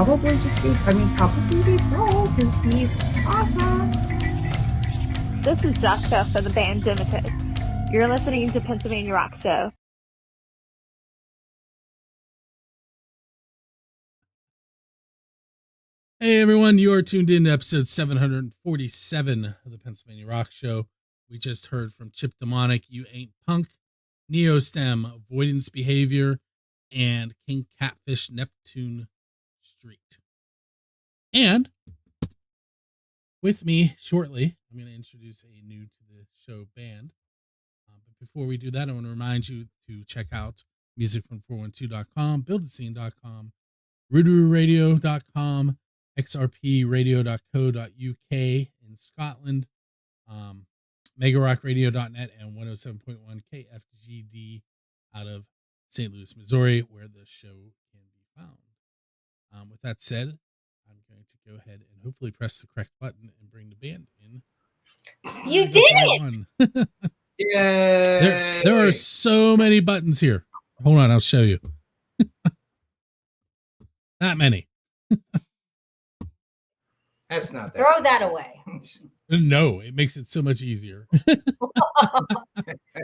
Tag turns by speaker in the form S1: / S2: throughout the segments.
S1: probably they both, because he's awesome.
S2: This is Jessica for the band Dimitus. You're listening to Pennsylvania Rock Show.
S3: Hey everyone, you are tuned in to episode 747 of the Pennsylvania Rock Show. We just heard from Chip Demonic, You Ain't Punk, Neostem, Avoidance Behavior, and King Catfish, Neptune Street. And with me shortly, I'm going to introduce a new to the show band. But before we do that, I want to remind you to check out musicfrom412.com, buildascene.com, roodarooradio.com, xrpradio.co.uk in Scotland, megarockradio.net, and 107.1 KFGD out of St. Louis, Missouri, where the show can be found. With that said, I'm going to go ahead and hopefully press the correct button and bring the band in.
S4: You did it!
S3: Yeah. There are so many buttons here. Hold on, I'll show you. Not many.
S5: That's not that.
S4: Throw that away.
S3: No, it makes it so much easier.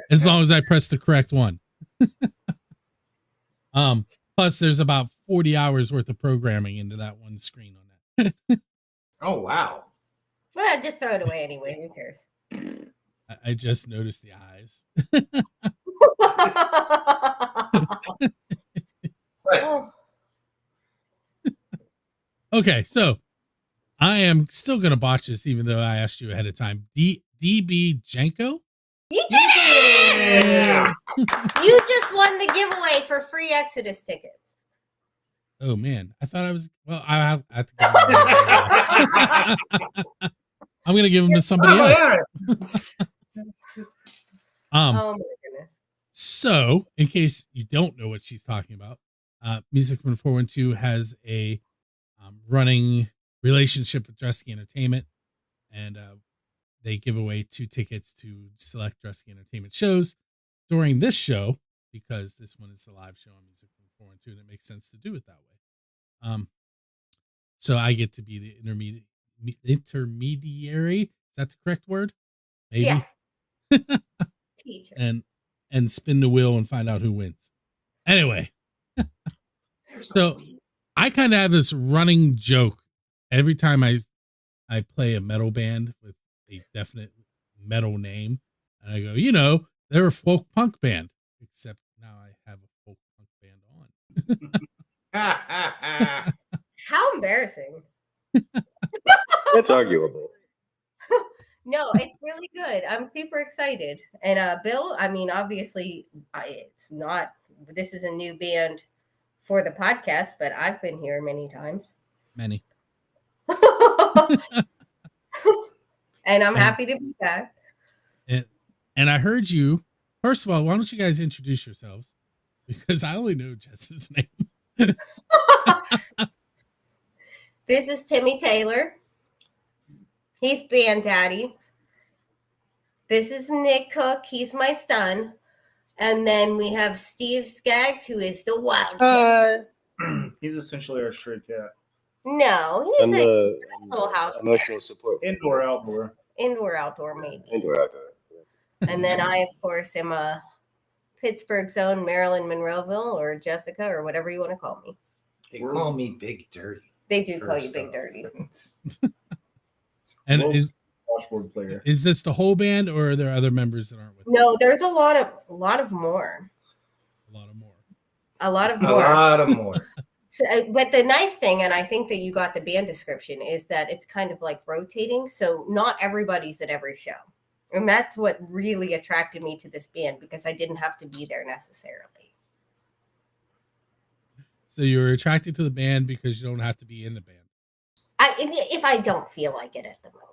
S3: As long as I press the correct one. Plus there's about 40 hours worth of programming into that one screen on that.
S5: Oh wow.
S4: Well, just throw it away anyway. Who cares?
S3: I just noticed the eyes.
S4: Oh.
S3: Okay, so I am still going to botch this, even though I asked you ahead of time. DB Djanco?
S4: You did it! You just won the giveaway for free Exodus tickets.
S3: Oh, man. I thought I was... Well, I have to give them I'm going to give them to somebody else.
S4: Oh, my goodness.
S3: So, in case you don't know what she's talking about, Music from 412 has a running relationship with Dresky Entertainment, and they give away 2 tickets to select Dresky Entertainment shows during this show, because this one is the live show on Music from 412, and it makes sense to do it that way. So I get to be the intermediary. Is that the correct word? Maybe.
S4: Yeah. Teacher.
S3: And spin the wheel and find out who wins. Anyway, so I kind of have this running joke every time I play a metal band with a definite metal name, and I go, they're a folk punk band, except now I have a folk punk band on.
S4: How embarrassing.
S6: That's arguable.
S4: No, it's really good. I'm super excited. And Bill, I mean, obviously, this is a new band for the podcast, but I've been here many times.
S3: Many.
S4: And I'm happy to be back.
S3: And I heard you. First of all, why don't you guys introduce yourselves? Because I only know Jess's name.
S4: This is Timmy Taylor. He's band daddy. This is Nick Cooke. He's my son. And then we have Steve Skaggs, who is the wildcat.
S5: He's essentially our stray cat.
S4: No, he's a little house
S6: emotional support.
S5: Indoor, outdoor.
S4: Indoor, outdoor, maybe.
S6: Indoor, outdoor.
S4: And then I, of course, am a Pittsburgh's own Marilyn Monroeville, or Jessica, or whatever you want to call me.
S5: They call me Big Dirty.
S4: They do call you Big Dirty.
S3: And
S5: washboard player.
S3: Is this the whole band, or are there other members that aren't with?
S4: No, there's a lot of more. So, but the nice thing, and I think that you got the band description, is that it's kind of like rotating. So not everybody's at every show. And that's what really attracted me to this band, because I didn't have to be there necessarily.
S3: So you're attracted to the band because you don't have to be in the band.
S4: If I don't feel like it at the moment.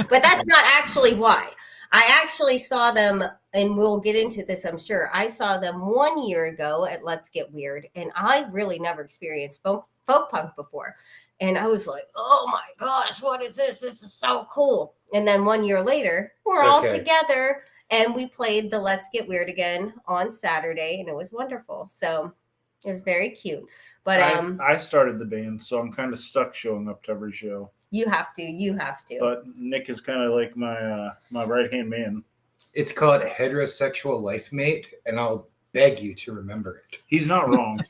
S4: But that's not actually why. I actually saw them, and we'll get into this, I'm sure. I saw them 1 year ago at Let's Get Weird, and I really never experienced folk punk before. And I was like, oh my gosh, what is this? This is so cool. And then 1 year later, we're all together, and we played the Let's Get Weird again on Saturday, and it was wonderful. So It was very cute. But
S5: I started the band, so I'm kind of stuck showing up to every show.
S4: you have to.
S5: But Nick is kind of like my right hand man.
S7: It's called heterosexual life mate, and I'll beg you to remember it.
S5: He's not wrong.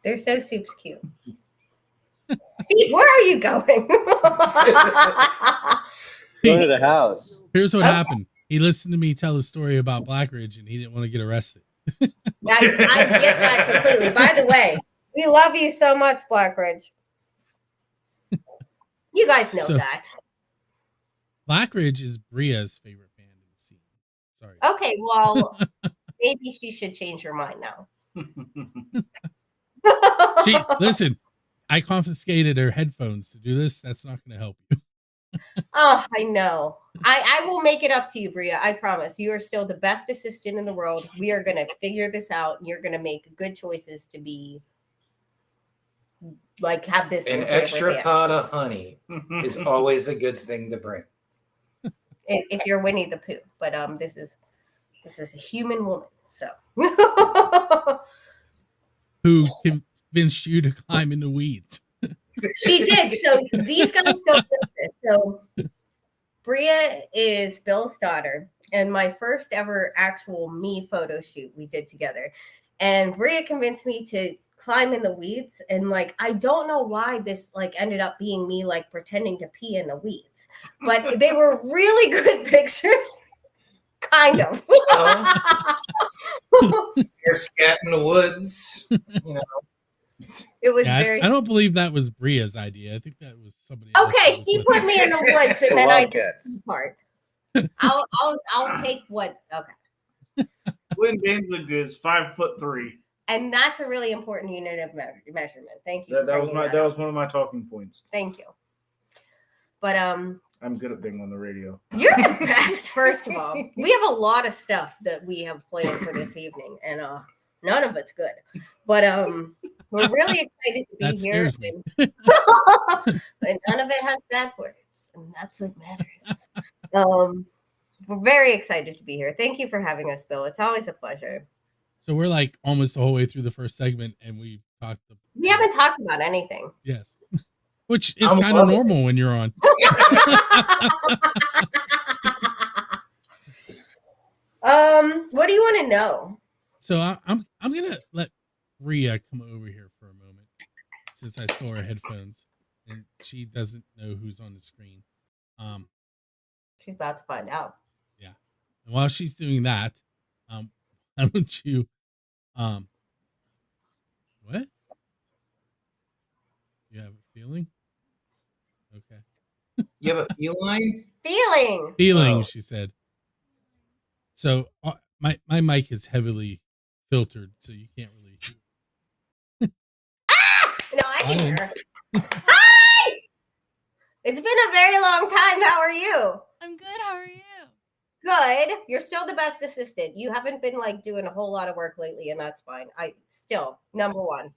S4: They're so super cute. Steve, where are you going?
S6: Go to the house.
S3: Here's what happened. He listened to me tell a story about Blackridge, and he didn't want to get arrested.
S4: I get that completely. By the way, we love you so much, Blackridge. You guys know that.
S3: Blackridge is Bria's favorite band in the scene. Sorry.
S4: Okay, well, maybe she should change her mind now.
S3: Listen, I confiscated her headphones to do this. That's not going to help you.
S4: Oh, I know. I will make it up to you, Bria. I promise. You are still the best assistant in the world. We are going to figure this out, and you're going to make good choices to be like have this.
S7: An extra pot of honey is always a good thing to bring.
S4: If you're Winnie the Pooh, but this is a human woman. So
S3: who convinced you to climb in the weeds?
S4: She did. So these guys don't know this. So Bria is Bill's daughter, and my first ever actual me photo shoot we did together. And Bria convinced me to climb in the weeds, and like I don't know why this like ended up being me like pretending to pee in the weeds, but they were really good pictures. Kind of.
S7: You're scat in the woods, you know.
S4: It was
S3: I don't believe that was Bria's idea. I think that was somebody else.
S4: Okay, she put me in the woods, and then I did
S6: Wildcats.
S4: the part. I'll take what. Okay,
S5: Glenn Danzig is 5'3".
S4: and that's a really important unit of measurement. Thank you.
S5: That was one of my talking points.
S4: Thank you. But
S5: I'm good at being on the radio.
S4: you're the best. First of all, we have a lot of stuff that we have planned for this evening, and none of it's good. But we're really excited to be
S3: That
S4: here.
S3: scares me.
S4: And none of it has bad words, and that's what matters. We're very excited to be here. Thank you for having us, Bill. It's always a pleasure.
S3: So we're like almost the whole way through the first segment, and we talked.
S4: We haven't talked about anything.
S3: Yes, which is kind of normal when you're on.
S4: What do you want to know?
S3: So I'm gonna let Rhea come over here for a moment, since I stole her headphones and she doesn't know who's on the screen.
S4: She's about to find out.
S3: Yeah. And while she's doing that, why don't you what? You have a feeling? Okay.
S7: You have a feeling?
S4: Feeling.
S3: She said. So my mic is heavily filtered, so you can't really.
S4: No, I can hear her. Hi! It's been a very long time. How are you?
S8: I'm good. How are you?
S4: Good. You're still the best assistant. You haven't been like doing a whole lot of work lately, and that's fine. I still number one.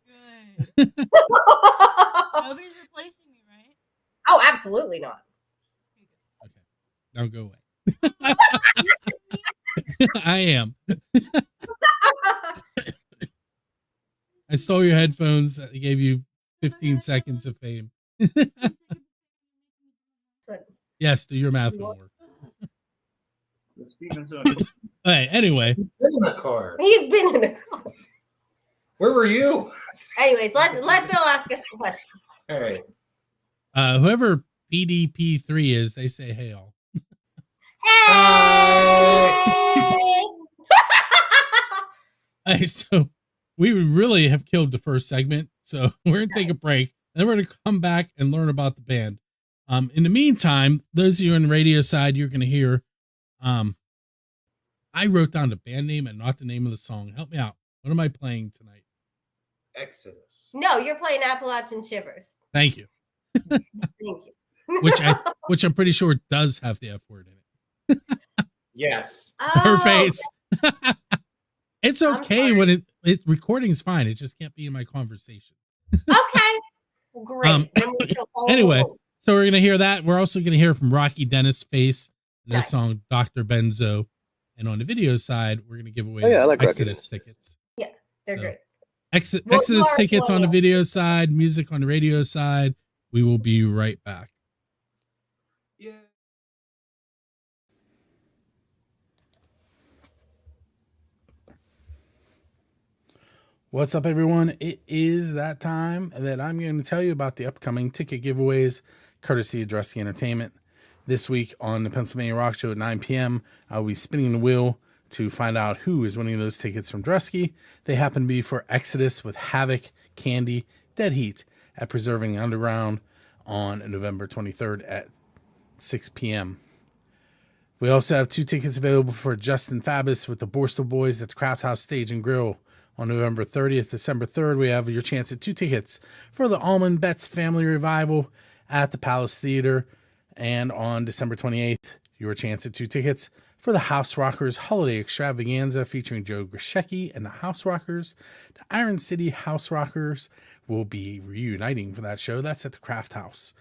S8: Good. Nobody's replacing me, right?
S4: Oh, absolutely not.
S3: Okay. Now go away. I am. I stole your headphones. I gave you 15 seconds of fame. Yes, do your math won't work. Hey, anyway.
S7: He's been in a car.
S4: He's been in a car.
S7: Where were you?
S4: Anyways, let Bill ask us a question.
S7: All right.
S3: Whoever PDP3 is, they say hey all. Hey, so we really have killed the first segment. So we're going to take a break. And then we're going to come back and learn about the band. In the meantime, those of you on the radio side, you're going to hear, I wrote down the band name and not the name of the song. Help me out. What am I playing tonight?
S7: Exodus.
S4: No, you're playing Appalachian Shivers.
S3: Thank you.
S4: Thank you.
S3: which I'm pretty sure does have the F word in it.
S7: Yes.
S3: Her face. It's
S4: I'm
S3: okay
S4: sorry.
S3: when it recording's fine. It just can't be in my conversation.
S4: Okay. Great. Then we feel all
S3: Anyway,
S4: alone.
S3: so we're gonna hear that. We're also gonna hear from Rocky Dennis Face and their
S4: Nice.
S3: song Dr. Benzo. And on the video side, we're gonna give away
S6: Oh, yeah, I
S3: those
S6: like Rocky
S3: Exodus
S6: Dennis Face.
S3: tickets.
S4: They're
S3: So-
S4: great.
S3: Exodus tickets on the video side, music on the radio side. We will be right back.
S7: Yeah.
S3: What's up, everyone? It is that time that I'm going to tell you about the upcoming ticket giveaways, courtesy of Dressy Entertainment. This week on the Pennsylvania Rock Show at 9 p.m., I'll be spinning the wheel to find out who is winning those tickets from Dresky. They happen to be for Exodus with Havoc, Candy, Dead Heat at Preserving Underground on November 23rd at 6 p.m. We also have 2 tickets available for Justin Fabus with the Borstal Boys at the Craft House Stage and Grill on November 30th. December 3rd, we have your chance at 2 tickets for the Almond Betts Family Revival at the Palace Theater. And on December 28th, your chance at 2 tickets for the House Rockers Holiday Extravaganza featuring Joe Grishecki and the House Rockers. The Iron City House Rockers will be reuniting for that show. That's at the Craft House.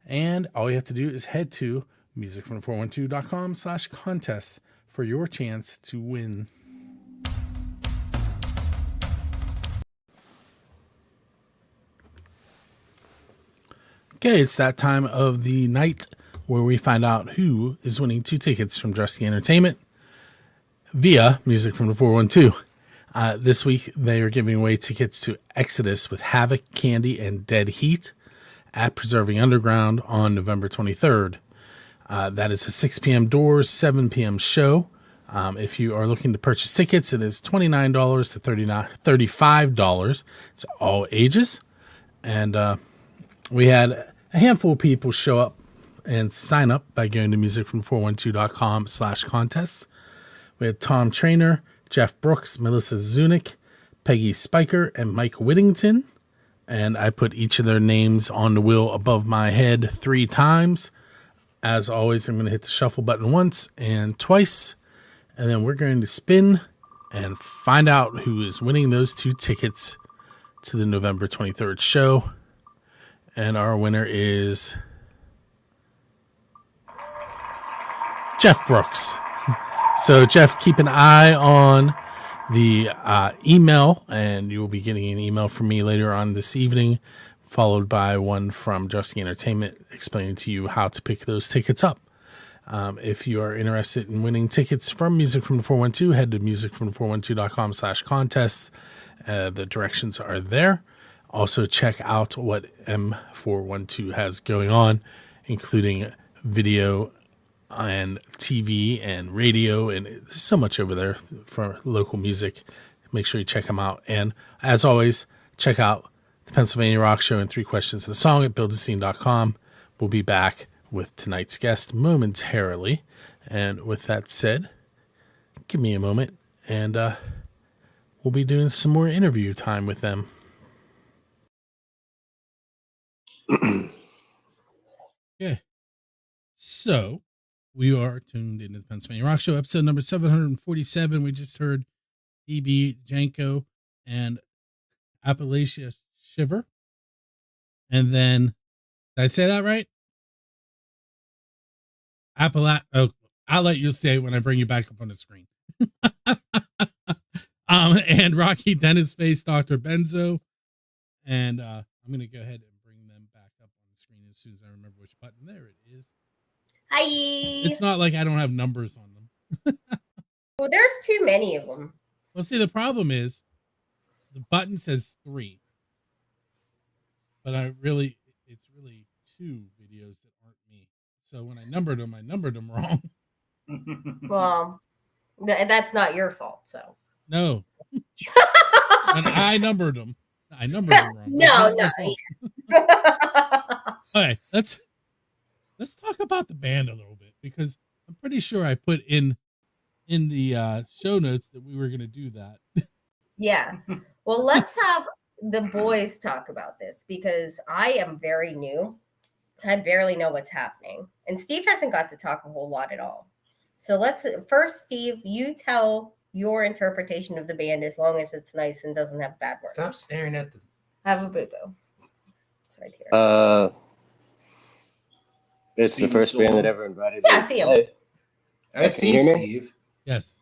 S3: And all you have to do is head to musicfrom412.com/contest for your chance to win. Okay, it's that time of the night where we find out who is winning 2 tickets from Dressy Entertainment via Music from the 412. This week, they are giving away tickets to Exodus with Havoc, Candy, and Dead Heat at Preserving Underground on November 23rd. That is a 6 p.m. doors, 7 p.m. show. If you are looking to purchase tickets, it is $29 to $35. It's all ages. And we had a handful of people show up and sign up by going to musicfrom412.com/contest. We had Tom Trainer, Jeff Brooks, Melissa Zunick, Peggy Spiker, and Mike Whittington. And I put each of their names on the wheel above my head 3 times. As always, I'm going to hit the shuffle button once and twice. And then we're going to spin and find out who is winning those 2 tickets to the November 23rd show. And our winner is Jeff Brooks. So, Jeff, keep an eye on the email, and you will be getting an email from me later on this evening, followed by one from Dressy Entertainment explaining to you how to pick those tickets up. If you are interested in winning tickets from Music from the 412, head to musicfrom412.com/contests. The directions are there. Also, check out what M412 has going on, including video and TV and radio, and there's so much over there for local music. Make sure you check them out. And as always, check out the Pennsylvania Rock Show and 3 Questions and a Song at buildascene.com. We'll be back with tonight's guest momentarily. And with that said, give me a moment, and we'll be doing some more interview time with them. Okay, so we are tuned into the Pennsylvania Rock Show, episode number 747. We just heard DB, Djanco, and Appalachia Shiver. And then, did I say that right? Oh, I'll let you say it when I bring you back up on the screen. And Rocky Dennis Face, Dr. Benzo. And I'm going to go ahead and bring them back up on the screen as soon as I remember which button. There it is.
S4: Hi.
S3: It's not like I don't have numbers on them.
S4: Well, there's too many of them.
S3: Well, see, the problem is the button says 3. But it's really 2 videos that aren't me. So when I numbered them wrong.
S4: Well, that's not your fault, so.
S3: No. When I numbered them wrong.
S4: No.
S3: Okay, let's talk about the band a little bit, because I'm pretty sure I put in the show notes that we were going to do that.
S4: Yeah. Well, let's have the boys talk about this, because I am very new. I barely know what's happening. And Steve hasn't got to talk a whole lot at all. So first, Steve, you tell your interpretation of the band, as long as it's nice and doesn't have bad words.
S7: Stop staring at the.
S4: Have a boo-boo. It's right here.
S6: It's the first band that ever invited me.
S4: Yeah, I see him.
S6: Play.
S7: I see
S6: Can you hear me?
S7: Steve.
S3: Yes.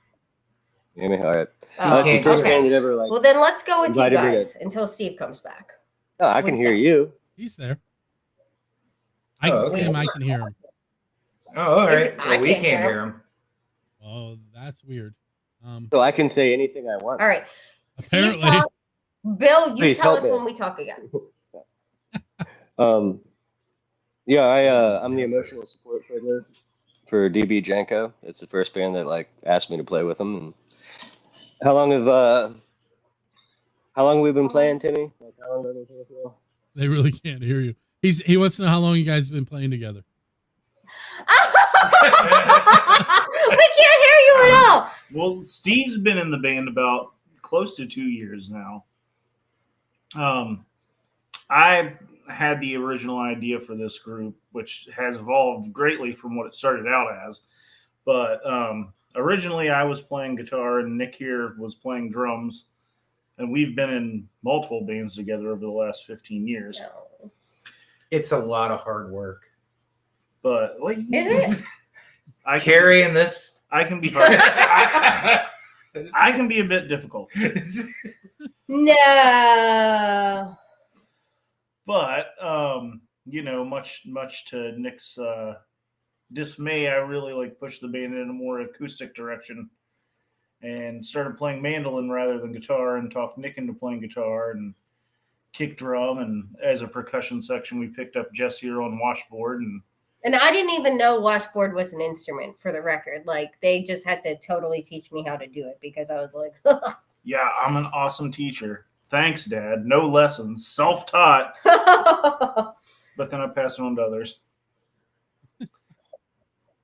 S6: You hear me? All right.
S4: Oh,
S6: It's the first
S4: okay.
S6: band that ever
S4: Well, then let's go with you
S6: invited me to-
S4: guys until Steve comes back.
S6: Oh, I can
S4: What's
S6: hear
S4: that?
S6: you.
S3: He's there. I can see
S7: okay.
S3: him. I can hear him.
S7: Oh, all right.
S4: I
S7: Well, we
S4: can't
S7: can't
S4: hear
S7: hear him.
S3: Oh, that's weird.
S6: So I can say anything I want.
S4: All right. Steve,
S3: Apparently.
S4: talk. Bill, you
S6: Please
S4: tell
S6: help
S4: us
S6: me.
S4: when we talk again.
S6: Yeah, I'm the emotional support figure for DB Djanco. It's the first band that like asked me to play with them. And how long have we been playing, Timmy? Like how long have we been playing for?
S3: They really can't hear you. He wants to know how long you guys have been playing together.
S4: We can't hear you at all.
S5: Well, Steve's been in the band about close to 2 years now. I had the original idea for this group, which has evolved greatly from what it started out as. But originally, I was playing guitar, and Nick here was playing drums. And we've been in multiple bands together over the last 15 years.
S4: No.
S7: It's a lot of hard work.
S5: But like,
S4: Is it?
S7: Carrying this.
S5: I can be hard. I can be a bit difficult.
S4: No.
S5: But much to Nick's dismay, I really like pushed the band in a more acoustic direction and started playing mandolin rather than guitar, and talked Nick into playing guitar and kick drum, and as a percussion section we picked up Jess here on washboard.
S4: And I didn't even know washboard was an instrument, for the record. Like, they just had to totally teach me how to do it because I was like,
S5: Yeah, I'm an awesome teacher. Thanks, Dad. No lessons, self-taught, but then I pass it on to others.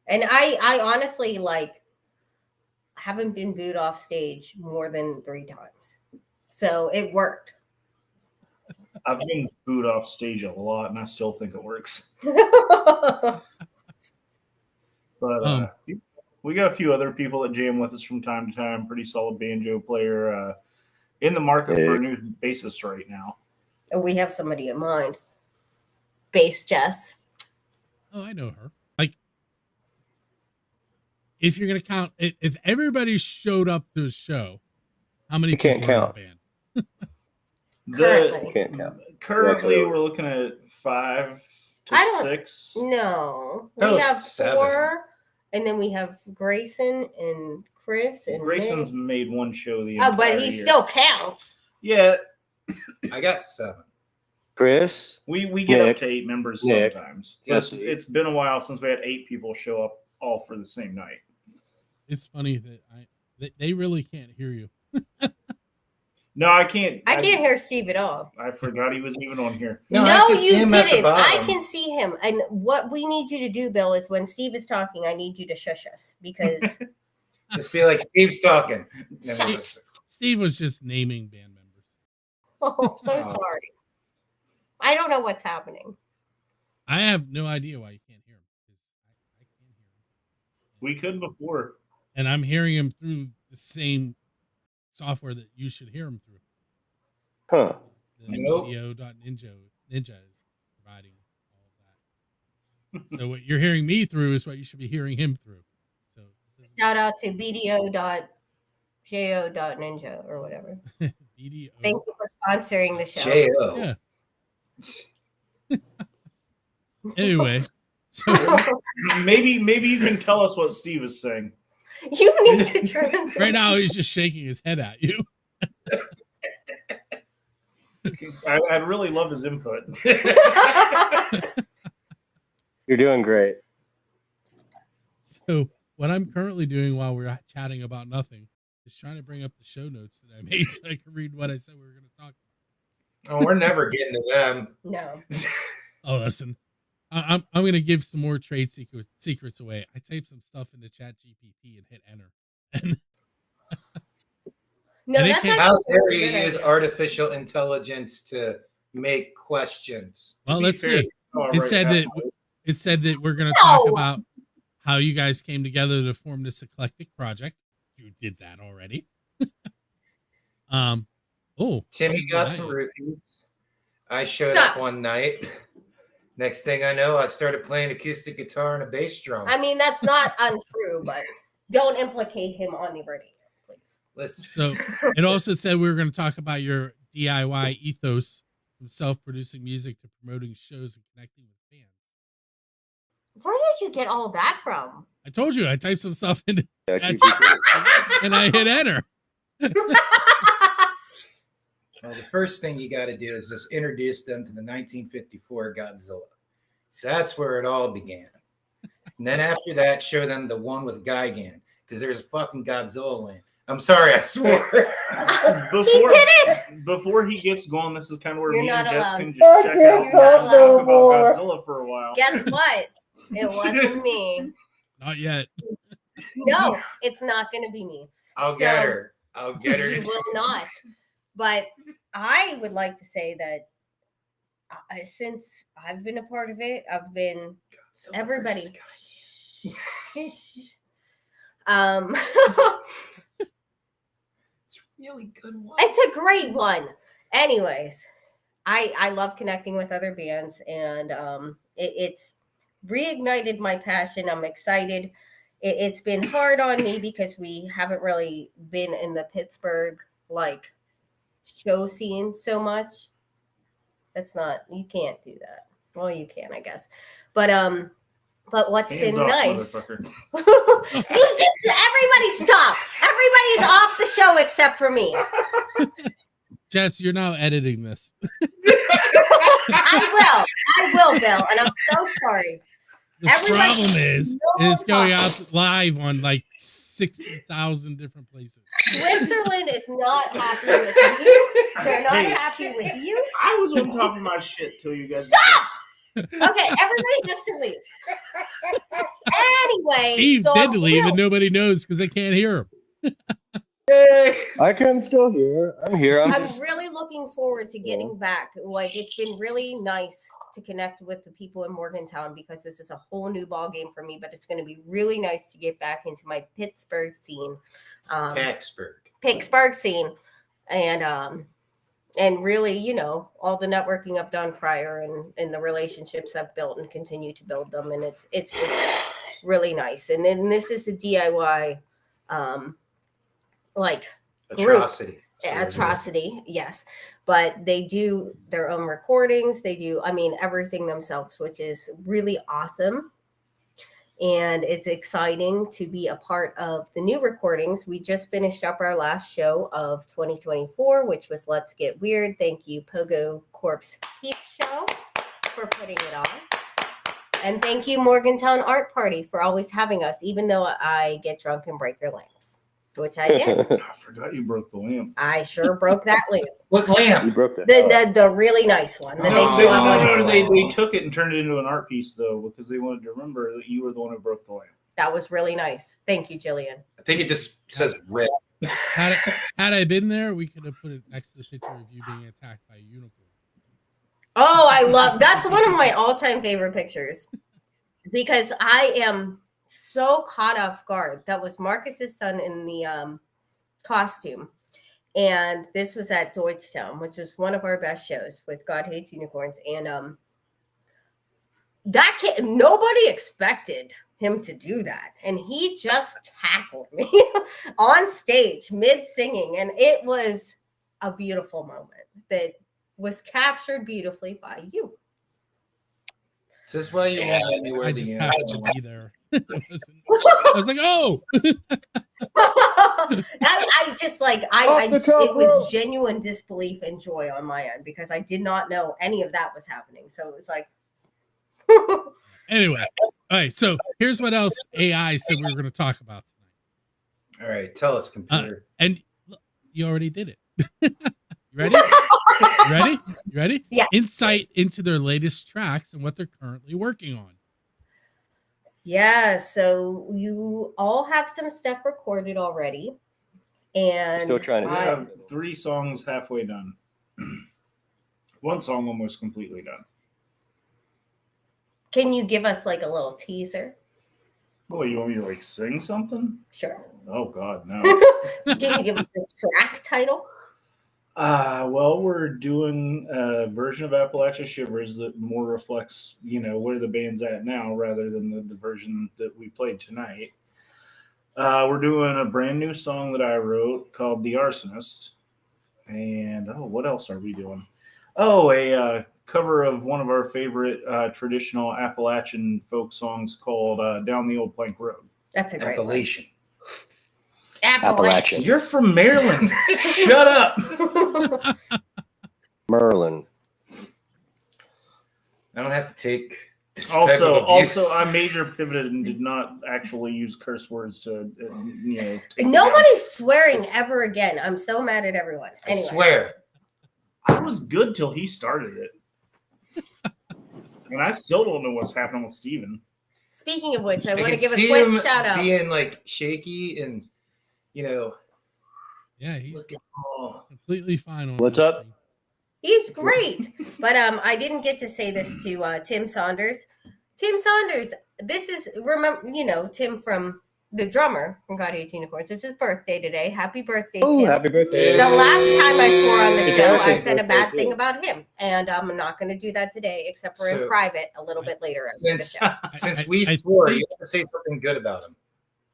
S4: And I honestly, like, haven't been booed off stage more than 3 times. So it worked.
S5: I've been booed off stage a lot, and I still think it works. But we got a few other people that jam with us from time to time. Pretty solid banjo player. In the market for a new bassist right now.
S4: And we have somebody in mind. Bass Jess.
S3: Oh, I know her. Like, if you're gonna count, if everybody showed up to a show, how many
S6: can't
S3: people are in
S6: count.
S3: the band?
S4: Currently.
S6: Can't count.
S5: Currently, we're looking at 5 to
S4: I don't-
S5: 6.
S4: No.
S7: That
S4: We
S7: was
S4: have
S7: 7.
S4: 4. And then we have Grayson and Chris and
S5: Grayson's
S4: Nick.
S5: made one show the
S4: Oh,
S5: entire
S4: but he
S5: year.
S4: still counts.
S5: Yeah,
S7: I got 7.
S6: Chris,
S5: we get up
S6: Nick.
S5: to 8 members
S6: Nick.
S5: sometimes.
S6: Jesse.
S5: It's been a while since we had 8 people show up all for the same night.
S3: It's funny that they really can't hear you.
S5: No, I can't.
S4: I can't hear Steve at all.
S5: I forgot he was even on here.
S7: No,
S4: No,
S7: I can see
S4: you
S7: him at the
S4: didn't. I
S7: bottom.
S4: can see him. And what we need you to do, Bill, is when Steve is talking, I need you to shush us because
S7: Just feel like Steve's talking.
S3: Steve was just naming band members.
S4: I'm so
S7: Oh.
S4: sorry. I don't know what's happening.
S3: I have no idea why you can't hear him because I can't hear him.
S5: We could before.
S3: And I'm hearing him through the same software that you should hear him through.
S6: huh?
S3: The
S7: Nope.
S3: video.ninja is providing all of that. So what you're hearing me through is what you should be hearing him through. So
S4: Shout out to bdo.jo.ninja or whatever.
S3: BDO.
S4: Thank you for sponsoring the show.
S7: J.O.
S3: Yeah. Anyway, so
S5: Maybe you can tell us what Steve is saying.
S4: You need to translate.
S3: right now he's just shaking his head at you.
S5: I'd really love his input.
S6: You're doing great.
S3: So what I'm currently doing while we're chatting about nothing is trying to bring up the show notes that I made so I can read what I said we were going to talk about.
S7: Oh, we're never getting to them.
S4: No.
S3: Oh, listen, I'm going to give some more trade secrets away. I typed some stuff into Chat GPT and hit enter. And
S4: No,
S3: And it
S4: that's
S3: can't-
S7: How
S4: actually
S7: dare
S4: a
S7: you
S4: good
S7: use
S4: idea.
S7: artificial intelligence to make questions?
S3: well,
S5: To be
S3: let's
S5: fair,
S3: see.
S5: oh,
S3: It
S5: right
S3: said
S5: now,
S3: that we're going to talk
S4: No.
S3: about how you guys came together to form this eclectic project. You did that already.
S7: Timmy got some roofies. I showed up one night. Next thing I know, I started playing acoustic guitar and a bass drum.
S4: I mean, that's not untrue, but don't implicate him on the radio, please.
S7: Listen.
S3: So it also said we were going to talk about your DIY ethos from self-producing music to promoting shows and connecting with fans.
S4: Where did you get all that from?
S3: I told you I typed some stuff into
S6: ChatGPT.
S3: and I hit enter.
S7: Well, the first thing you got to do is just introduce them to the 1954 Godzilla. So that's where it all began. And then after that, show them the one with Gigan, because there's a fucking Godzilla land. I'm sorry, I swore.
S4: He did it!
S5: Before he gets going, this is kind of where
S4: You're
S5: me and
S4: not
S5: Jess
S4: allowed.
S5: can just check out and
S4: You're not
S5: talk about Godzilla for a while.
S4: Guess what? It wasn't me.
S3: Not yet.
S4: No, it's not going to be me.
S7: I'll get her. I'll get her.
S4: You will not. But I would like to say that since I've been a part of it, I've been everybody.
S7: It's a really good one.
S4: It's a great one. Anyways, I love connecting with other bands, and it's reignited my passion. I'm excited. It's been hard on me because we haven't really been in the Pittsburgh show scene so much. You can't do that. Well, you can, I guess. But what's
S5: Hands
S4: been
S5: off,
S4: nice.
S5: motherfucker.
S4: Everybody stop. Everybody's off the show except for me.
S3: Jess, you're now editing this.
S4: I will, Bill, and I'm so sorry.
S3: The problem is it's going out live on 60,000 different places.
S4: Switzerland is not happy with you. They're not happy with you.
S5: I was on top of my shit till you guys.
S4: Stop! Okay, everybody has to leave. Anyway,
S3: Steve
S4: so
S3: did leave, and nobody knows because they can't hear him.
S6: I'm still here. I'm here.
S4: I'm really looking forward to getting back. It's been really nice to connect with the people in Morgantown because this is a whole new ball game for me. But it's going to be really nice to get back into my Pittsburgh scene, Pittsburgh scene, and really, all the networking I've done prior and the relationships I've built and continue to build them, and it's just really nice. And then this is a DIY, atrocity, yes, but they do their own recordings. They do, everything themselves, which is really awesome. And it's exciting to be a part of the new recordings. We just finished up our last show of 2024, which was Let's Get Weird. Thank you, Pogo Corpse Peep Show, for putting it on. And thank you, Morgantown Art Party, for always having us, even though I get drunk and break your lamps, which I did.
S5: I forgot you broke the lamp.
S4: I sure broke that lamp.
S7: What lamp?
S6: You broke that.
S4: The really nice one that they still have on
S5: They
S4: display.
S5: took it and turned it into an art piece, though, because they wanted to remember that you were the one who broke the lamp.
S4: That was really nice. Thank you, Jillian.
S7: I think it just says red.
S3: Had I been there, we could have put it next to the picture of you being attacked by a unicorn.
S4: Oh, that's one of my all-time favorite pictures because I am so caught off guard. That was Marcus's son in the costume. And this was at Deutschtown, which was one of our best shows with God Hates Unicorns. And nobody expected him to do that. And he just tackled me on stage mid-singing. And it was a beautiful moment that was captured beautifully by you.
S7: Is this why you won't let me wear
S3: I
S7: the
S3: just
S7: uniform?
S3: happened to be there. I was like, oh!
S4: It was genuine disbelief and joy on my end because I did not know any of that was happening. So it was like,
S3: Anyway, all right. So here's what else AI said we were going to talk about tonight.
S7: All right, tell us, computer.
S3: And look, you already did it. You ready? You ready?
S4: Yeah.
S3: Insight into their latest tracks and what they're currently working on.
S4: yeah. So you all have some stuff recorded already. And
S6: Still trying to
S5: We have 3 songs halfway done. 1 song almost completely done.
S4: can you give us like a little teaser?
S5: Boy, you want me to sing something?
S4: Sure.
S5: Oh God, no.
S4: Can you give us the track title?
S5: Well, we're doing a version of Appalachia Shivers that more reflects, where the band's at now rather than the version that we played tonight. We're doing a brand new song that I wrote called "The Arsonist," and what else are we doing? Oh, a cover of one of our favorite traditional Appalachian folk songs called "Down the Old Plank Road."
S4: That's a great
S7: Appalachian.
S6: Appalachian.
S5: You're from Maryland. Shut up.
S4: one.
S6: Merlin.
S7: I don't have to take this type of abuse.
S5: Also, I major pivoted and did not actually use curse words to, take
S4: Nobody's swearing ever again. I'm so mad at everyone. Anyway.
S7: I swear.
S5: I was good till he started it. And I still don't know what's happening with Steven.
S4: Speaking of which, I
S7: I
S4: want to
S7: can
S4: give a
S7: see
S4: quick
S7: him
S4: shout out.
S7: being like shaky and,
S3: Yeah, he's
S7: looking.
S3: completely fine on
S6: What's
S3: this
S6: up?
S3: thing.
S4: He's great. But I didn't get to say this to Tim Saunders. Tim Saunders, this is, remember, Tim from the drummer from Cottage Unicorns. It's his birthday today. Happy birthday,
S6: Oh,
S4: Tim.
S6: happy birthday.
S4: The last time I swore on the
S6: It's
S4: show, I
S6: Eric's
S4: said a
S6: birthday,
S4: bad
S6: too.
S4: thing about him. And I'm not going to do that today, except for in
S7: So-
S4: private a little bit later in the
S7: Since
S4: show.
S7: since we
S3: I
S7: swore,
S3: think-
S7: you have to say something good about him.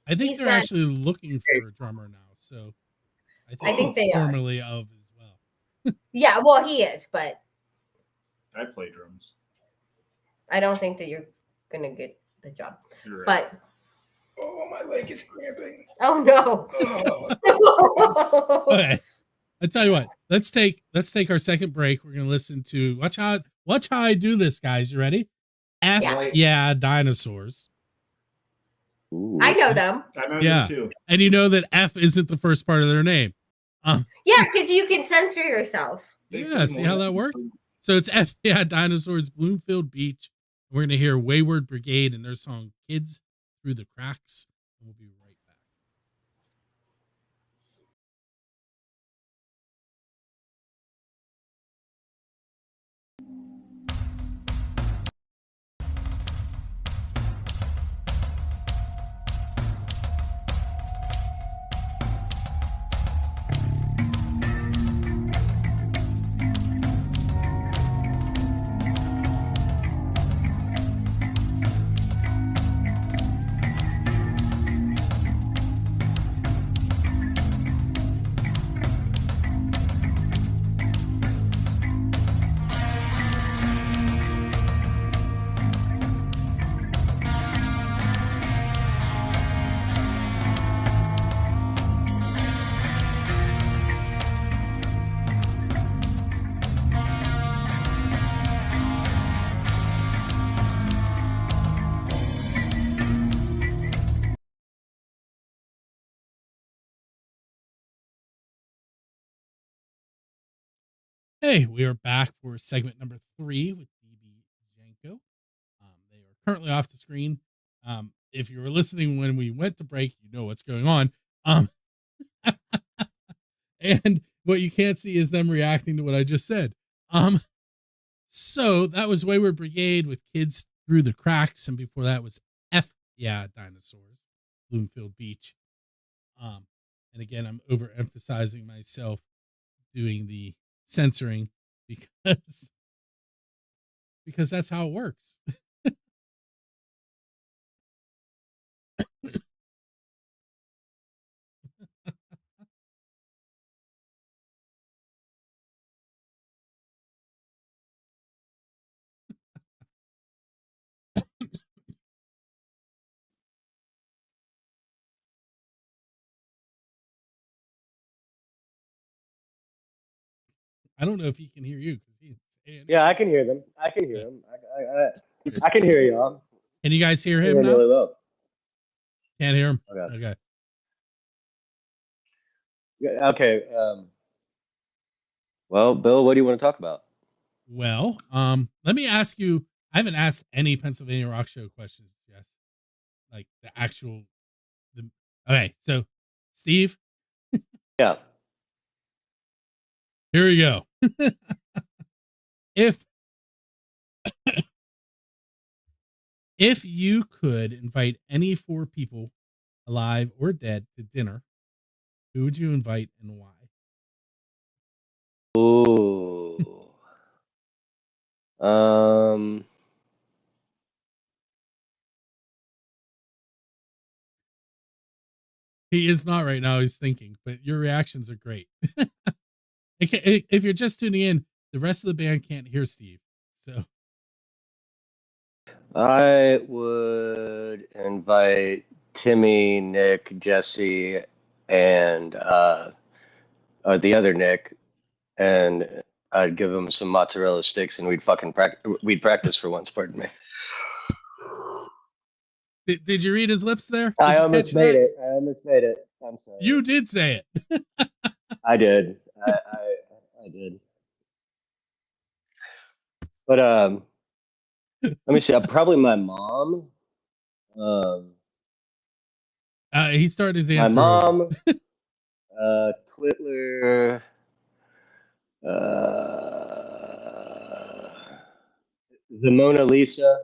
S3: I think
S4: He's
S3: they're
S4: not-
S3: actually looking for a drummer now, so
S4: I think
S3: he's
S4: they are.
S3: formerly of as well.
S4: Yeah, well, he is, but
S5: I play drums.
S4: I don't think that you're going to get the job.
S5: You're right.
S4: But,
S7: Oh, my leg is cramping.
S4: oh no.
S7: Oh.
S3: Okay, I tell you what. Let's take our second break. We're gonna listen to watch how I do this, guys. You ready? F yeah, dinosaurs.
S6: Ooh.
S4: I know them.
S5: I know
S3: Yeah.
S5: you too.
S3: And you know that F isn't the first part of their name.
S4: Yeah, because you can censor yourself.
S3: Yeah, see how that worked? So it's F yeah, dinosaurs, Bloomfield Beach. We're gonna hear Wayward Brigade and their song "Kids Through the Cracks." And we'll be right back. Hey, we are back for segment number 3 with DB Djanco. They are currently off the screen. If you were listening when we went to break, you know what's going on. And what you can't see is them reacting to what I just said. So that was Wayward Brigade with Kids Through the Cracks, and before that was F yeah, dinosaurs, Bloomfield Beach. And again, I'm overemphasizing myself doing the censoring because that's how it works. I don't know if he can hear you because he's saying.
S6: Yeah, I can hear them. I can hear them. I can hear y'all.
S3: Can you guys hear
S6: I
S3: him
S6: hear them
S3: now?
S6: really well.
S3: Can't hear him.
S6: Okay.
S3: Okay.
S6: Yeah, okay. Well, Bill, what do you want to talk about?
S3: Well, let me ask you. I haven't asked any Pennsylvania Rock Show questions, Jess. Like the actual. Okay, so Steve.
S6: Yeah.
S3: Here we go. If you could invite any 4 people, alive or dead, to dinner, who would you invite and why?
S6: Ooh. Um.
S3: He is not right now. He's thinking, but your reactions are great. If you're just tuning in, the rest of the band can't hear Steve. So
S6: I would invite Timmy, Nick, Jesse, and the other Nick, and I'd give them some mozzarella sticks, and we'd practice for once. Pardon me.
S3: did you read his lips there?
S6: I
S3: Did you
S6: almost
S3: catch
S6: made
S3: that?
S6: it. I almost made it. I'm sorry.
S3: You did say it.
S6: I did. I did. But let me see. Probably my mom.
S3: He started his
S6: My
S3: answer.
S6: mom. Twitler. The Mona Lisa,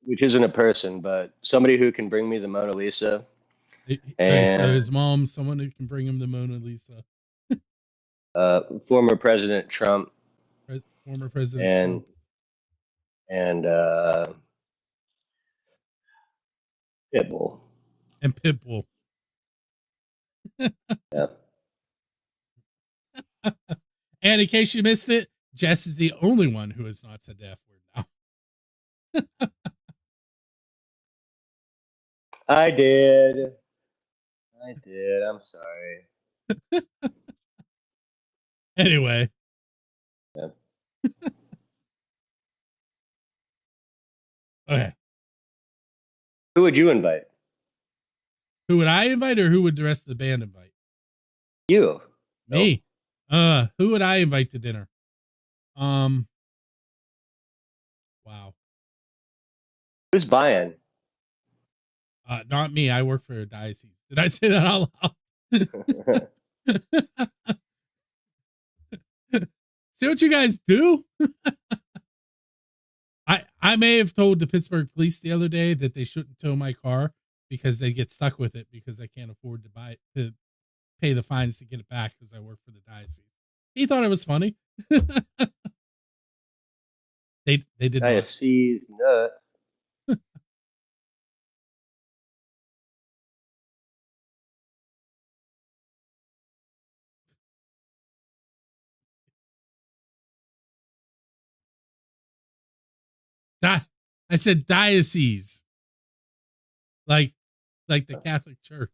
S6: which isn't a person, but somebody who can bring me the Mona Lisa.
S3: Okay, so his mom, someone who can bring him the Mona Lisa.
S6: Former President Trump.
S3: Former President Trump.
S6: And Pitbull.
S3: And Pitbull.
S6: Yeah.
S3: And in case you missed it, Jess is the only one who has not said the F word now.
S6: I did. I'm sorry.
S3: Anyway.
S6: Yeah.
S3: Okay.
S6: Who would you invite?
S3: Who would I invite, or who would the rest of the band invite?
S6: You.
S3: Me. Who would I invite to dinner? Wow.
S6: Who's buying?
S3: Not me. I work for a diocese. Did I say that out loud? See what you guys do? I may have told the Pittsburgh police the other day that they shouldn't tow my car because they get stuck with it because I can't afford to pay the fines to get it back because I work for the diocese. He thought it was funny. They did
S6: diocese nut.
S3: I said diocese, like the Catholic Church.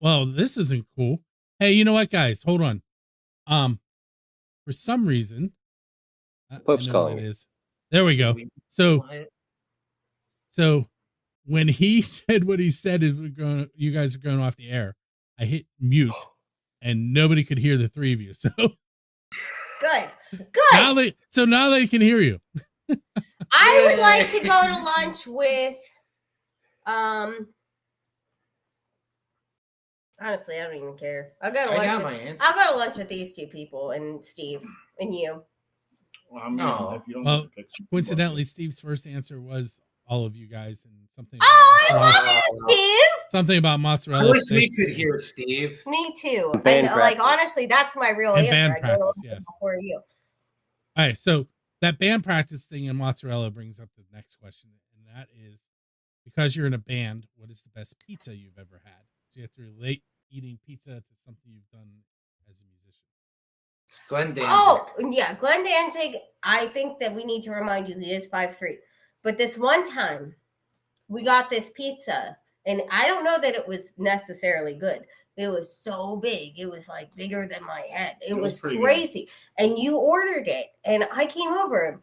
S3: Well, this isn't cool. Hey, you know what, guys? Hold on. For some reason,
S6: Pope's
S3: I know
S6: calling.
S3: what it is. There we go. So when he said what he said is you guys are going off the air, I hit mute, and nobody could hear the three of you. So
S4: good.
S3: Now they can hear you.
S4: I would like to go to lunch with honestly, I don't even care. I'll go to lunch with these two people and Steve and you.
S5: Well, I mean, if you don't
S3: well, coincidentally, Steve's first answer was all of you guys and something.
S4: Oh, I love you, Steve.
S3: Something about mozzarella.
S7: I wish we could hear Steve.
S4: Me too. And like honestly, that's my real answer.
S3: Band practice, yes.
S4: Before you.
S3: All right, so that band practice thing in mozzarella brings up the next question, and that is, because you're in a band, what is the best pizza you've ever had? So you have to relate eating pizza to something you've done as a musician.
S7: Glenn Danzig.
S4: Oh, yeah, Glenn Danzig. I think that we need to remind you he is 5'3". But this one time, we got this pizza, and I don't know that it was necessarily good. It was so big. It was like bigger than my head. It was crazy. Good. And you ordered it, and I came over.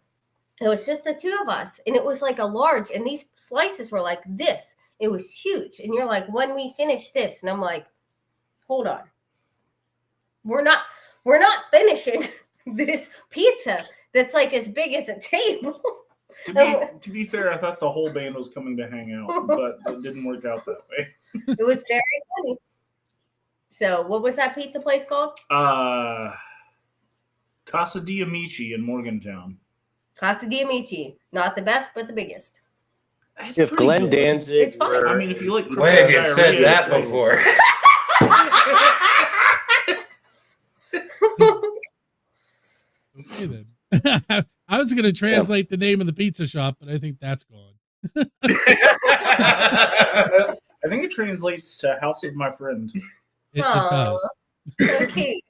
S4: It was just the two of us, and it was like a large, and these slices were like this. It was huge. And you're like, when we finish this, and I'm like, hold on. We're not finishing this pizza that's like as big as a table.
S5: To be fair, I thought the whole band was coming to hang out, but it didn't work out that way.
S4: It was very funny. So, what was that pizza place called?
S5: Casa di Amici in Morgantown.
S4: Casa di Amici, not the best, but the biggest.
S6: If Glenn Danzig,
S4: it's fine.
S5: I mean, if you like,
S7: when have you said that before?
S3: Okay, then. I was going to translate the name of the pizza shop, but I think that's gone.
S5: I think it translates to House of My Friend.
S3: It does.
S4: So cute.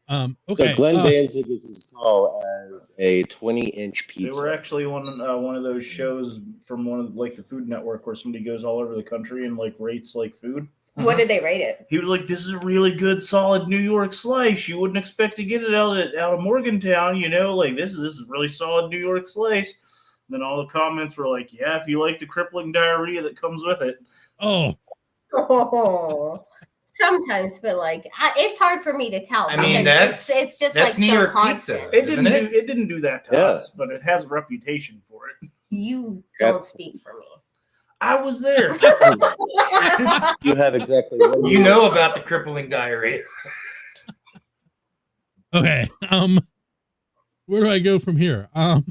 S3: Okay.
S6: So Glenn Danzig is as tall as a 20-inch
S5: They
S6: pizza.
S5: were actually one of those shows from one of like the Food Network where somebody goes all over the country and like rates like food.
S4: What did they rate it?
S5: He was like, "This is a really good, solid New York slice. You wouldn't expect to get it out of Morgantown, you know. Like this is really solid New York slice." And then all the comments were like, "Yeah, if you like the crippling diarrhea that comes with it."
S3: Oh.
S4: Sometimes, but like it's hard for me to tell.
S7: I mean,
S4: it's just
S7: that's
S4: like
S7: New
S4: so
S7: York
S4: constant.
S7: pizza.
S5: It didn't do that to
S6: Yeah.
S5: us, but it has a reputation for it.
S4: You don't speak for me.
S5: I was there.
S6: You have exactly one.
S7: You know about the crippling diarrhea.
S3: Okay. Where do I go from here?
S5: I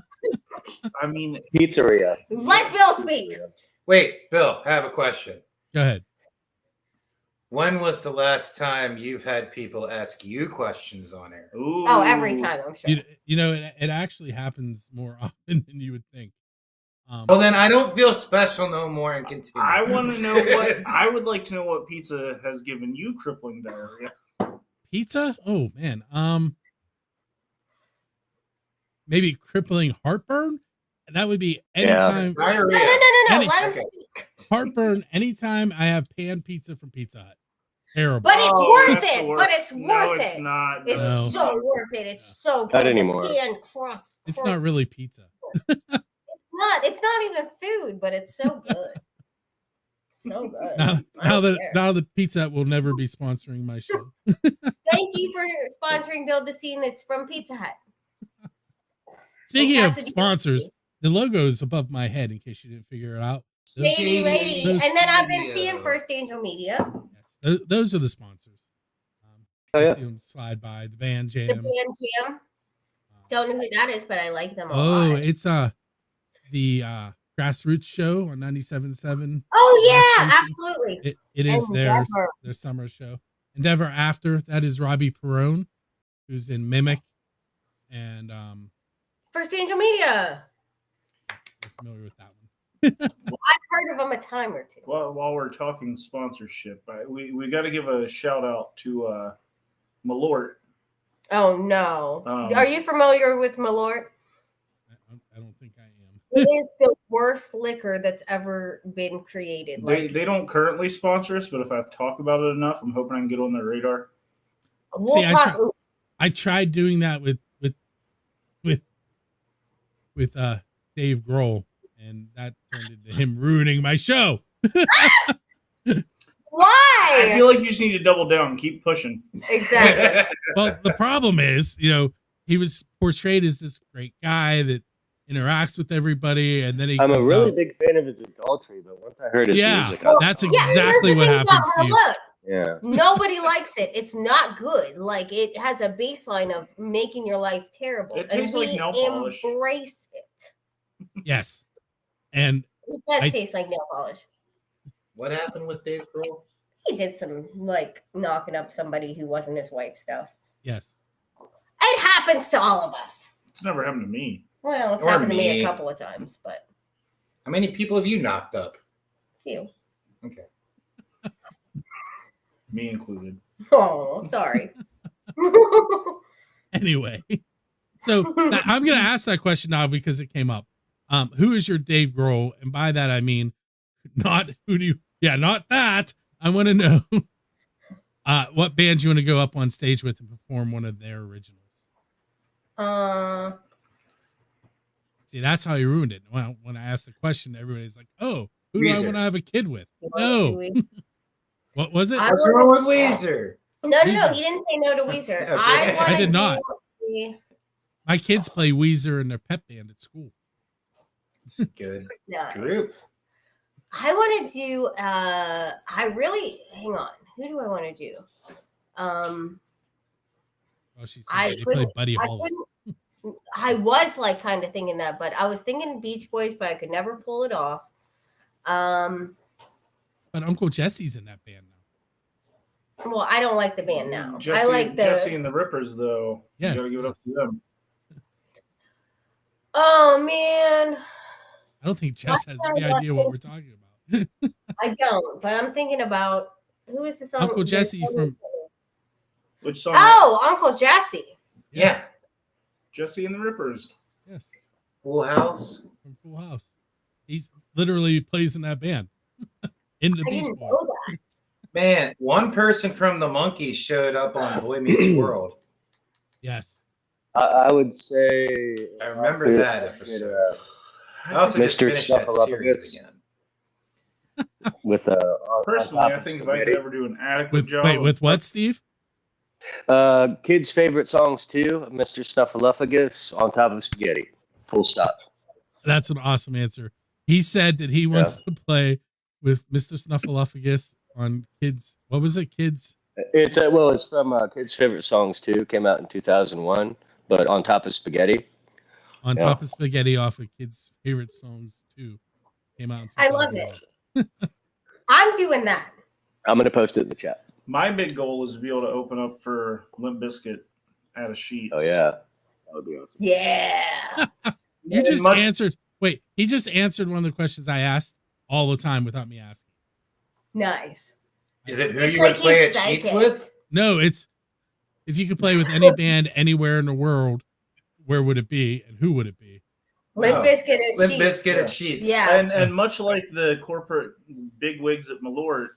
S5: mean,
S6: Pizzeria.
S4: Let Bill speak.
S7: Wait, Bill, I have a question.
S3: Go ahead.
S7: When was the last time you've had people ask you questions on air?
S5: ooh.
S4: Oh, every time, I'm sure.
S3: You know, it actually happens more often than you would think.
S7: Well, then I don't feel special no more and continue.
S5: I want to know what I would like to know what pizza has given you crippling diarrhea.
S3: Pizza? Oh man. Maybe crippling heartburn? That would be anytime
S7: Diarrhea.
S4: No.
S3: Any-
S4: Let him
S7: Okay.
S4: speak.
S3: heartburn anytime I have pan pizza from Pizza Hut. Terrible.
S4: But it's
S5: Oh,
S4: worth
S5: that's
S4: it.
S5: the
S4: But
S5: worst.
S4: it's
S5: No,
S4: worth
S5: it's
S4: it.
S5: not.
S4: It's
S3: No.
S4: so worth it. It's so good.
S6: Not
S4: The
S6: anymore.
S4: pan crust.
S3: It's not really pizza.
S4: It's not even food, but it's so good. So good.
S3: Now
S4: I don't care.
S3: the Pizza Hut will never be sponsoring my show.
S4: Thank you for sponsoring Build the Scene. That's from Pizza Hut.
S3: Speaking of
S4: That's a-
S3: sponsors, the logo is above my head in case you didn't figure it out.
S4: Lady.
S3: Those-
S4: And then I've been seeing First Angel Media,
S3: Yes, those are the sponsors.
S6: Oh,
S3: You
S6: yeah.
S3: see them slide by the band
S4: the
S3: jam.
S4: band Jam. Don't know who that is, but I like them a
S3: Oh,
S4: lot.
S3: it's the Grassroots show on 97.7.
S4: Oh yeah,
S3: station.
S4: absolutely.
S3: It is
S4: Endeavor.
S3: their summer show. Endeavor After, that is Robbie Perone, who's in Mimic. And
S4: First Angel Media.
S3: you're familiar with that one.
S4: I've heard of them a time or two.
S5: Well, while we're talking sponsorship, we got to give a shout out to Malort.
S4: Oh no.
S5: Um,
S4: Are you familiar with Malort?
S3: I don't think I am.
S4: It is the worst liquor that's ever been created.
S5: They don't currently sponsor us, but if I talk about it enough, I'm hoping I can get on their radar.
S4: We'll
S3: See,
S4: talk-
S3: I tried doing that with Dave Grohl, and that turned into him ruining my show.
S5: I
S4: Why?
S5: feel like you just need to double down and keep pushing.
S4: Exactly.
S3: Well, the problem is, he was portrayed as this great guy that interacts with everybody, and then he
S6: I'm a
S3: comes
S6: really
S3: out-
S6: big fan of his adultery, but once I heard his
S3: Yeah.
S6: music,
S4: Well,
S3: That's
S4: here's
S3: exactly
S4: the
S3: what
S4: thing
S3: happened,
S4: about
S3: Steve.
S4: Malort.
S6: yeah.
S4: Nobody likes it. It's not good. Like it has a baseline of making your life terrible,
S5: It
S4: and
S5: tastes like
S4: we
S5: nail polish.
S4: embrace it.
S3: Yes, and
S4: It does
S3: I-
S4: taste like nail polish.
S7: What happened with Dave Grohl?
S4: He did some like knocking up somebody who wasn't his wife stuff.
S3: yes,
S4: It happens to all of us.
S5: It's never happened to me.
S4: Well, it's
S7: Or
S4: happened to me
S7: me.
S4: a couple of times, but
S7: How many people have you knocked up?
S4: few.
S7: Okay.
S5: Me included.
S4: Oh, I'm sorry.
S3: anyway. So I'm going to ask that question now because it came up. Who is your Dave Grohl? And by that, I mean, not that. I want to know what band you want to go up on stage with and perform one of their originals. See, that's how he ruined it. When I asked the question, everybody's like, oh, who do I
S7: Weezer.
S3: want to have a kid with? No. What was it?
S4: I
S7: What's wrong with Weezer?
S4: No,
S3: Weezer.
S4: he didn't say no to Weezer.
S7: Okay.
S4: I want
S3: I did
S4: to
S3: not.
S4: do
S3: My kids play Weezer in their pep band at school.
S7: It's a good
S4: nice.
S7: group.
S4: I want to do. Hang on. Who do I want to do?
S3: Oh, she's
S4: I
S3: they play
S4: couldn't-
S3: Buddy
S4: I
S3: Holly.
S4: couldn't. I was kind of thinking that, but I was thinking Beach Boys, but I could never pull it off.
S3: But Uncle Jesse's in that band now.
S4: Well, I don't like the band now.
S5: Jesse,
S4: I like the.
S5: Jesse and the Rippers, though.
S3: Yes,
S5: You gotta give it up
S3: yes.
S5: to them.
S4: Oh man,
S3: I don't think Jess has any
S4: Why
S3: idea what we're talking about.
S4: I don't. But I'm thinking about who is the song?
S3: Uncle Jesse from
S5: Which song?
S4: Oh, Uncle Jesse.
S7: Yeah.
S5: Jesse and the Rippers.
S3: Yes,
S7: Full House.
S3: from Full House. He's literally plays in that band in the
S4: I
S3: Beach
S4: didn't
S3: Boys.
S4: know that.
S7: Man, one person from the Monkees showed up on Boy Meets World.
S3: Yes.
S6: I would say
S7: I remember that episode. I also just
S6: Mr.
S7: finished that series
S6: Snuffleupagus.
S7: again.
S6: With
S5: Personally, I think if I could ever do an adequate job.
S3: Wait, with what, Steve?
S6: kids' favorite songs too, Mr. Snuffleupagus on top of spaghetti. Full stop.
S3: That's an awesome answer. He said that he wants to play with Mr. Snuffleupagus on Kids. What was it? Kids.
S6: It's it's from Kids' Favorite Songs too. Came out in 2001, but on top of spaghetti.
S3: On top of spaghetti off of Kids' Favorite Songs too. Came out in 2001.
S4: I love it. I'm doing that.
S6: I'm gonna post it in the chat.
S5: My big goal is to be able to open up for Limp Bizkit at a Sheetz.
S6: Oh yeah, that would be awesome.
S4: Yeah.
S3: You just answered. Wait, he just answered one of the questions I asked all the time without me asking.
S4: Nice.
S7: Is it who
S4: It's
S7: you
S4: like
S7: would play
S4: he's
S7: at Sheets
S4: psychic.
S7: with?
S3: No, it's if you could play with any band anywhere in the world, where would it be and who would it be?
S4: Limp Bizkit at
S7: Limp
S4: Sheets.
S7: Bizkit at Sheets.
S4: Yeah.
S5: And much like the corporate bigwigs at Malort,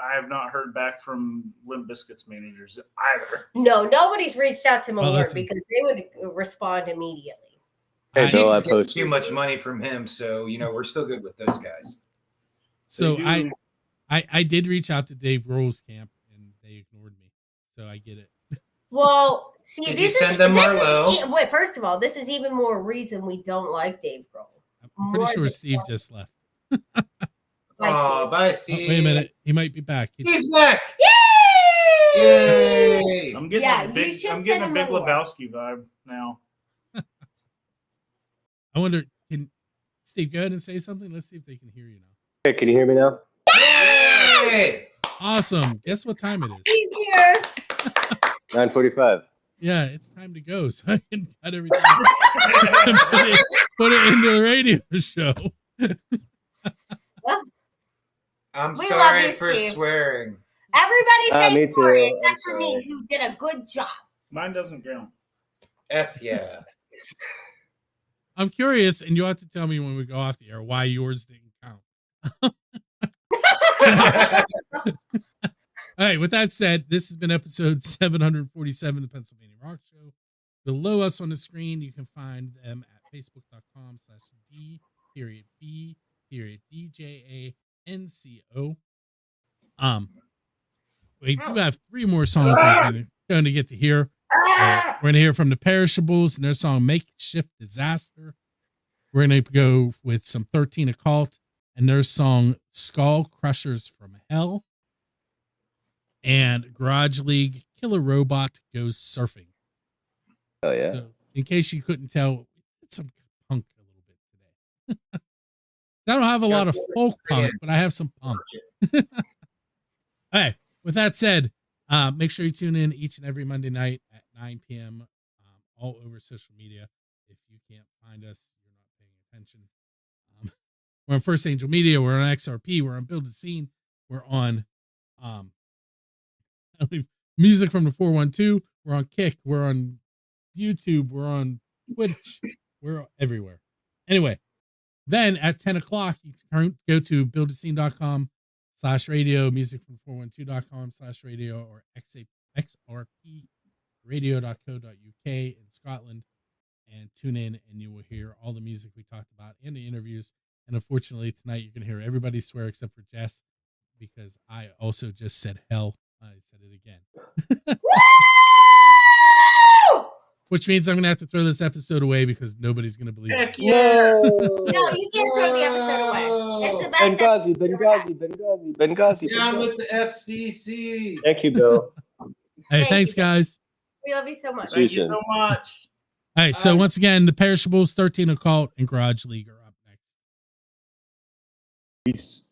S5: I have not heard back from Limp Bizkit's managers either.
S4: No, nobody's reached out to
S3: Well,
S4: Malort
S3: listen.
S4: because they would respond immediately.
S6: Hey, Bill, I
S7: Sheets get
S6: posted
S7: too much money from him, so we're still good with those guys.
S3: So
S5: They do-
S3: I did reach out to Dave Grohl's camp and they ignored me. So I get it.
S4: Well, see,
S7: Did
S4: this
S7: you send them Marlo?
S4: wait, first of all, this is even more reason we don't like Dave Grohl.
S3: I'm pretty
S4: More
S3: sure
S4: than-
S3: Steve just left.
S4: Bye,
S7: Oh,
S4: Steve.
S7: bye,
S3: Oh,
S7: Steve.
S3: wait a minute. He might be back.
S7: He's back.
S4: Yay!
S7: Yay!
S5: I'm getting
S4: Yeah,
S5: a
S4: you
S5: big,
S4: should
S5: I'm getting a
S4: send
S5: Big
S4: him more.
S5: Lebowski vibe now.
S3: I wonder, can Steve go ahead and say something? Let's see if they can hear you now.
S6: Hey, can you hear me now?
S7: Yay!
S3: Awesome. Guess what time it is?
S4: He's here.
S6: 9:45.
S3: Yeah, it's time to go. So I can cut everything. put it into the radio show.
S7: I'm
S4: We love
S7: sorry
S4: you,
S7: for
S4: Steve.
S7: swearing.
S4: Everybody say
S6: Me too.
S4: sorry
S6: I'm
S4: except for me,
S6: sorry.
S4: who did a good job.
S5: Mine doesn't count.
S7: F yeah.
S3: I'm curious, and you'll have to tell me when we go off the air why yours didn't count. All right, with that said, this has been episode 747 of the Pennsylvania Rock Show. Below us on the screen, you can find them at facebook.com/D.B.DJANCO. We do have 3 more songs that we're going to get to hear. We're going to hear from the Perishables and their song Makeshift Disaster. We're going to go with some 13 Occult and their song Skull Crushers from Hell. And Garage League Killer Robot Goes Surfing.
S6: Oh yeah.
S3: So, in case you couldn't tell, it's some punk a little bit today. I don't have a lot of folk punk, but I have some punk. Hey, with that said, make sure you tune in each and every Monday night at 9 p.m. All over social media. If you can't find us, you're not paying attention. We're on First Angel Media. We're on XRP. We're on Build a Scene. We're on Music from the 412. We're on Kick. We're on YouTube. We're on Twitch. We're everywhere. Anyway, then at 10 o'clock, you can go to buildascene.com/radio, musicfrom412.com/radio, or xrpradio.co.uk in Scotland, and tune in and you will hear all the music we talked about and the interviews. And unfortunately, tonight you're going to hear everybody swear except for Jess, because I also just said hell. I said it again. Which means I'm going to have to throw this episode away because nobody's going to believe
S5: Heck
S3: it.
S5: yeah.
S4: No, you can't throw the episode away. It's the best episode.
S6: Benghazi.
S7: Down with the FCC.
S6: Thank you, Bill.
S3: Hey,
S4: Thank
S3: thanks,
S4: you.
S3: guys.
S4: We love you so much.
S5: Thank you so much.
S3: All right, so once again, the Perishables, 13 Occult, and Garage League are up next.
S6: Peace.